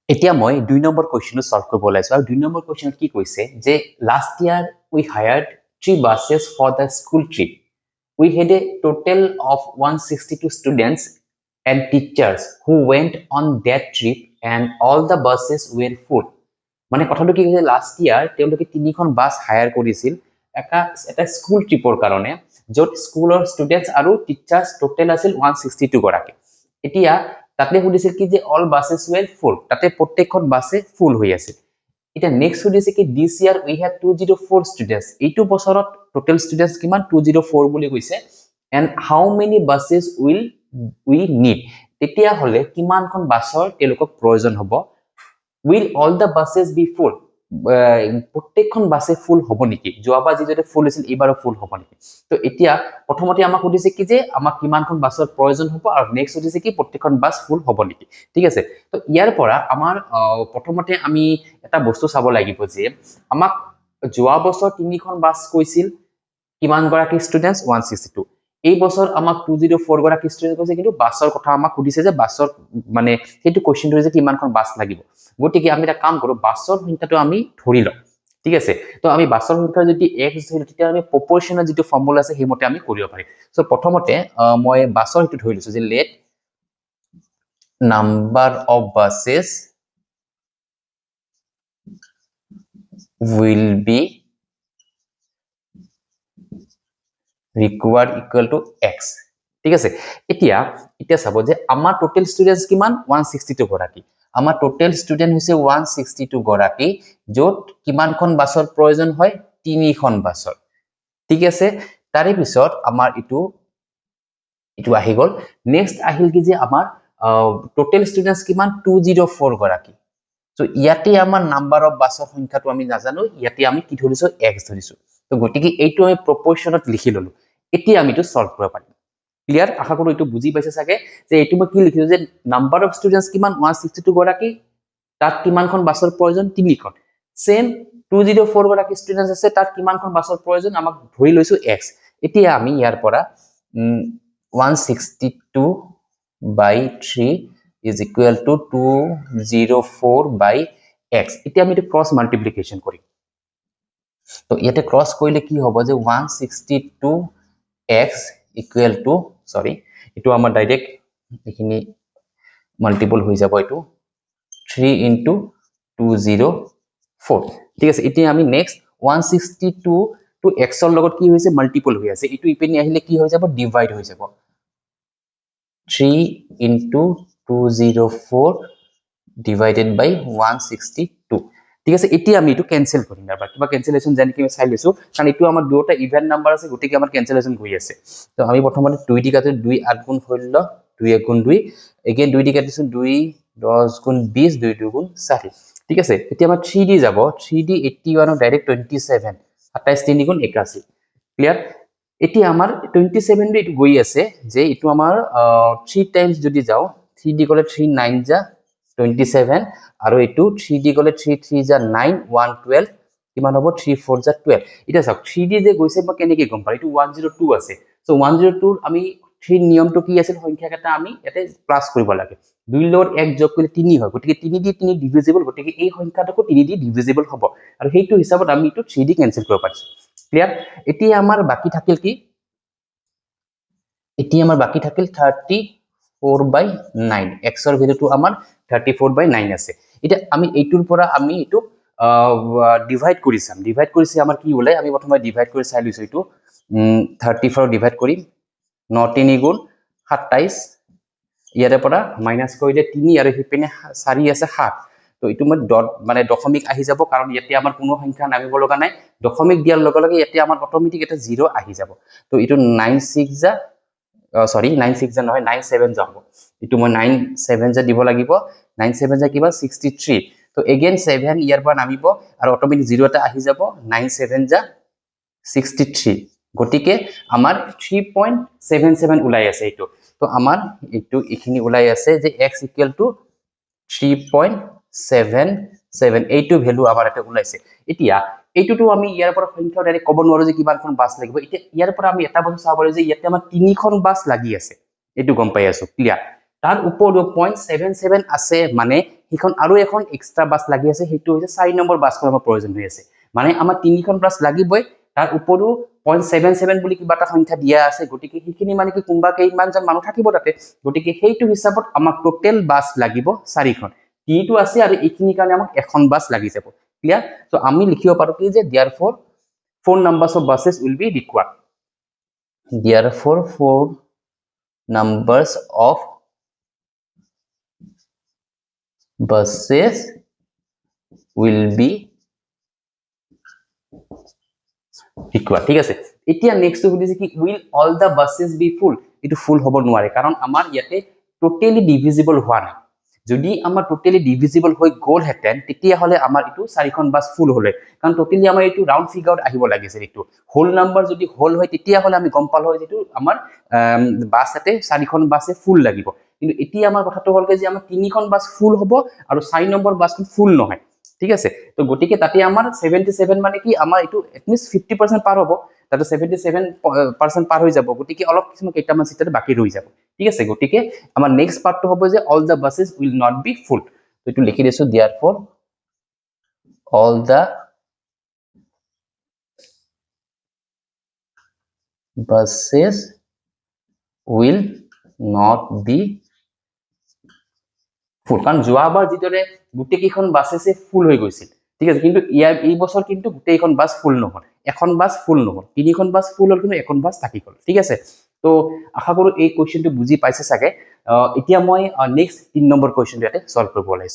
এতিয়া মই 2 number কোৱেশ্চনটো solve কৰিব ওলাইছো আৰু 2 নম্বৰ কোৱেশ্চনত কি কৈছে যে last year we hired 3 buses for the school trip. We had a total of 162 students and teachers who went on that trip and all the buses were full. মানে কথাটো কি হৈছে লাষ্ট ইয়াৰ তেওঁলোকে তিনিখন বাস হায়াৰ কৰিছিল এটা school ট্ৰিপৰ কাৰণে য'ত স্কুলৰ ষ্টুডেন্টছ আৰু টিচাৰ্ছ টোটেল আছিল 162 গৰাকী এতিয়া তাতে সুধিছিল কি যে অল বাসেস ওয়েৰ ফুল তাতে প্ৰত্যেকখন বাসে ফুল হৈ আছিল এটা নেক্সট সুধিছে কি this year we have 204 students এইটো বছৰত টোটেল ষ্টুডেন্টছ কিমান 204 বুলি কৈছে and how many buses will we need তেতিয়া হলে কিমানখন বাসৰ তেওঁলোকক প্ৰয়োজন হ'ব will all the buses be full প্ৰত্যেকখন বাসে ফুল হ'ব নেকি যোৱাবাৰ যেতে ফুল আছিল এবাৰো ফুল হ'ব নেকি তো এতিয়া প্ৰথমতে আমাক সুধিছে কি যে আমাক কিমানখন বাসৰ প্ৰয়োজন হ'ব আৰু নেক্সট সুধিছে কি প্ৰত্যেকখন বাস ফুল হ'ব নেকি ঠিক আছে তো ইয়াৰ পৰা আমাৰ প্ৰথমতে আমি এটা বস্তু চাব লাগিব যে আমাক যোৱা বছৰ তিনিখন বাস কৈছিল কিমান গৰাকী ষ্টুডেন্টছ 162 এই বছৰ আমাক 204 গৰাকী ষ্টুডেন্ট কৈছে কিন্তু বাসৰ কথা আমাক সুধিছে যে বাসৰ মানে সেইটো কোৱেশ্চনটো যে কিমানখন বাস লাগিব গতিকে আমি এটা কাম কৰো বাসৰ সংখ্যাটো আমি ধৰি লওঁ ঠিক আছে তো আমি বাসৰ সংখ্যা যদি x ধৰি তেতিয়া আমি প্ৰপৰ্শনাল যেটো ফৰ্মুলা আছে হেমতে আমি কৰিব পাৰিম সো প্ৰথমতে মই বাসৰ হেতু ধৰি লৈছো যে let number of buses will be required equal to x ঠিক আছে এতিয়া চাব যে আমাৰ টোটাল ষ্টুডেন্টছ কিমান 162 গৰাকী আমাৰ টোটাল ষ্টুডেন্ট হৈছে 162 গৰাকী য'ত কিমানখন বাসৰ প্ৰয়োজন হয় তিনিখন বাসৰ ঠিক আছে তাৰে পিছত আমাৰ ইটো আহি গল নেক্সট আহিল কি যে আমাৰ টোটাল ষ্টুডেন্টছ কিমান 204 গৰাকী সো ইয়াতে আমাৰ নাম্বাৰ অফ বাসৰ সংখ্যাটো আমি নাজানো ইয়াতে আমি কি ধৰিছো x ধৰিছো তো গতিকে এইটো আমি প্ৰপৰ্শনত লিখি ললো এতিয়া আমি ইটো সলভ কৰিব পাৰিম ক্লিয়াৰ আশা কৰো এইটো বুজি পাইছে সাকে যে এইটো মই কি লিখিছো যে নাম্বাৰ অফ ষ্টুডেন্টছ কিমান 162 গৰাকী তাত কিমানখন বাসৰ প্ৰয়োজন তিনিখন সেম 204 গৰাকী ষ্টুডেন্টছ আছে তাত কিমানখন বাসৰ প্ৰয়োজন আমাক ধৰি লৈছো x এতিয়া আমি ইয়াৰ পৰা 162 by 3 is equal to 204 by x এতিয়া আমি এটা ক্রস মাল্টিপ্লিকেশন করি তো ইয়াতে ক্রস কৰিলে কি হ'ব যে 162x equal to sorry এটো আমাৰ ডাইরেক্ট এখিনি মাল্টিপল হৈ যাব এটো 3 into 204 ঠিক আছে এতিয়া আমি নেক্সট 162 to x ৰ লগত কি হৈছে মাল্টিপল হৈ আছে এটো ইপিনি আহিলে কি হৈ যাব ডিভাইড হৈ যাব 3 into 204 divided by 162 ঠিক আছে এতিয়া আমি এটো ক্যান্সেল কৰিম আৰু কিবা ক্যান্সেলেশন জানি কি চাই লৈছো কাৰণ এটো আমাৰ দুটা ইভেন নাম্বাৰ আছে গতিকে আমাৰ ক্যান্সেলেশন হৈ আছে তো আমি প্ৰথমতে 2 টি কাটে 2 8 গুণ কৰিলো 2 1 গুণ 2 এগেইন 2 টি কাটিছো 2 10 গুণ 20 2 2 গুণ 40 ঠিক আছে এতিয়া আমাৰ 3d যাব 3d 81 ডাইৰেক্ট 27 27 3 গুণ 81 ক্লিয়াৰ এতিয়া আমাৰ 27 ৰে এটো গৈ আছে যে এটো আমাৰ 3 টাইমস যদি যাও 3d গলে 3 9 যা 27 আৰু এটো 3d গলে 3 3 যা 9 112 কিমান হ'ব 3 4 যা 12 এটা চাওক 3d যে গৈছে মই কেনেকৈ গম পাই এটো 102 আছে সো 102 আমি 3 নিয়মটো কি আছিল সংখ্যা কেটা আমি এতে প্লাস কৰিব লাগে 2 লগত 1 যোগ কৰিলে 3 হয় গতিকে 3 দি 3 ডিভিজিবল গতিকে এই সংখ্যাটোকো 3 দি ডিভিজিবল হ'ব আৰু সেইটো হিচাপত আমি এটো 3d ক্যান্সেল কৰিব পাৰিছো ক্লিয়াৰ এতিয়া আমাৰ বাকি থাকিল কি এতিয়া আমাৰ বাকি থাকিল 34/9 x ৰ ভ্যালুটো আমাৰ 34/9 আছে এটা আমি এইটোৰ পৰা আমি এটো ডিভাইড কৰিছে আমাৰ কি ওলাই আমি প্ৰথমে ডিভাইড কৰি চাই লৈছো এটো 34 ডিভাইড কৰিম 9 3 গুণ 27 ইয়াৰে পৰা মাইনাস কৰিলে 3 আৰু হিপিনে 4 আছে 7 তো এটো মই ডট মানে দশমিক আহি যাব কাৰণ ইয়াতে আমাৰ কোনো সংখ্যা নামিব লগা নাই দশমিক দিয়াৰ লগে লগে ইয়াতে আমাৰ অটোমেটিক এটা 0 আহি যাব তো এটো 96 যা sorry 96 যা নহয় 97 যাব এটো মই 97 যা দিব লাগিব 97 যা কিবা 63 তো এগেইন 7 ইয়াৰ পৰা নামিব আৰু অটোমেটিক 0 এটা আহি যাব 97 যা 63 গটিকে আমাৰ 3.77 উলাই আছে এটো তো আমাৰ এটো এখিনি উলাই আছে যে x equal to 3.77 এইটো ভ্যালু আমাৰ এটা উলাইছে এতিয়া এইটোটো আমি ইয়াৰ পৰা সংখ্যা ডাইৰেক্ট ক'ব নোৱাৰো যে কিমানখন বাস লাগিব এতিয়া ইয়াৰ পৰা আমি এটা বস্তু চাব পাৰো যে ইয়াতে আমাৰ তিনিখন বাস লাগি আছে এইটো গম পাই আছো ক্লিয়াৰ তাৰ উপৰিও 0.77 আছে মানে সেইখন আৰু এখন এক্সট্ৰা বাছ লাগি আছে সেইটো হৈছে 4 নম্বৰ বাছখন আমাৰ প্ৰয়োজন হৈ আছে মানে আমাৰ তিনিখন বাছ লাগিবই তাৰ উপৰিও 0.77 বুলি কিবা এটা সংখ্যা দিয়া আছে গতিকে সেইখিনি মানে কি কোনবা কেইমানজন মানুহ থাকিব তাতে গতিকে সেইটো হিচাপত আমাক টোটেল বাছ লাগিব 4খন তিনিটো আছে আৰু এইখিনিৰ কাৰণে আমাক এখন বাছ লাগি যাব ক্লিয়াৰ সো আমি লিখিব পাৰো কি যে therefore 4 numbers of buses will be required therefore 4 numbers of buses will be required ঠিক আছে এতিয়া নেক্সট হইছে কি will all the buses be full এটো ফুল হ'ব নোৱাৰে কাৰণ আমাৰ ইয়াতে টোটালি ডিভিজিবল হোৱা নাই যদি আমাৰ টোটালি ডিভিজিবল হৈ গল হেতেন তেতিয়া হলে আমাৰ এটো 4খন বাস ফুল হলে কাৰণ টোটালি আমাৰ এটো ৰাউন্ড ফিগাৰত আহিব লাগিছিল এটো হোল নাম্বাৰ যদি হোল হয় তেতিয়া হলে আমি গম পালো হয় যেটো আমাৰ বাস এতে 4খন বাসে ফুল লাগিব কিন্তু এতিয়া আমাৰ কথাটো হল যে আমাৰ 3খন বাস ফুল হ'ব আৰু 4 নম্বৰ বাসখন ফুল নহয় ঠিক আছে তো গটিকে তাতে আমাৰ 77 মানে কি আমাৰ এটো এটলিস্ট 50% পাৰ হ'ব তাতে 77% পাৰ হৈ যাব গটিকে অলপ কিছু কেইটামান সিটৰ বাকি ৰৈ যাব ঠিক আছে গটিকে আমাৰ নেক্সট পার্টটো হ'ব যে all the buses will not be full তো এটো লিখি দিছো therefore all the buses will not be full কাৰণ যোৱাবাৰ যিদৰে গুটে কিখন বাসেছে ফুল হৈ গৈছিল ঠিক আছে কিন্তু এই বছৰ কিন্তু গুটেইখন বাস ফুল নহল এখন বাস ফুল নহল তিনিখন বাস ফুল হল কিন্তু এখন বাস থাকি গল ঠিক আছে তো আশা কৰো এই কোৱেশ্চনটো বুজি পাইছে সাগে এতিয়া মই নেক্সট 3 নম্বৰ কোৱেশ্চনটো ইয়াতে সলভ কৰিব লাইছো